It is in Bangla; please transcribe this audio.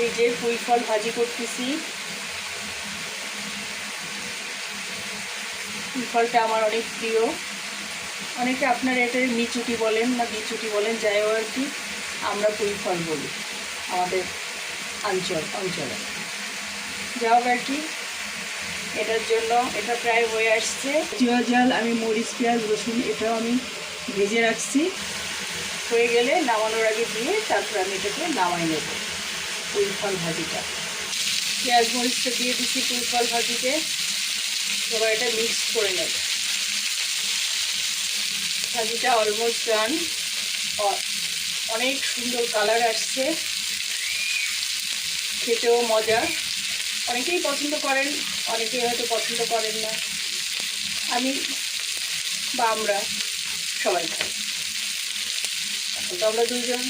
এই যে পুঁই ফল ভাজি করতেছি। পুঁই ফলটা আমার অনেক প্রিয়। অনেকে আপনারা এটা মিচুটি বলেন না বিচুটি বলেন, যাই হোক আর কি, আমরা পুঁই ফল বলি আমাদের অঞ্চলে। যা হোক আর কি, এটার জন্য এটা প্রায় হয়ে আসছে। জিরা জাল আমি মরিচ পেঁয়াজ রসুন এটাও আমি ভেজে রাখছি। হয়ে গেলে নামানোর আগে দিয়ে তারপর আমি এটাকে নামাই নেব পুঁই ফল ভাজিটা। পেঁয়াজ মরিচটা দিয়ে দিচ্ছি পুঁই ফল ভাজিতে। এবার এটা মিক্স করে নেব। ভাজিটা অলমোস্ট ডান। অনেক সুন্দর কালার আসছে, খেতেও মজা। অনেকেই পছন্দ করেন, অনেকেই হয়তো পছন্দ করেন না। আমি বা আমরা সবাই খাই। এখন তো আমরা দুইজন।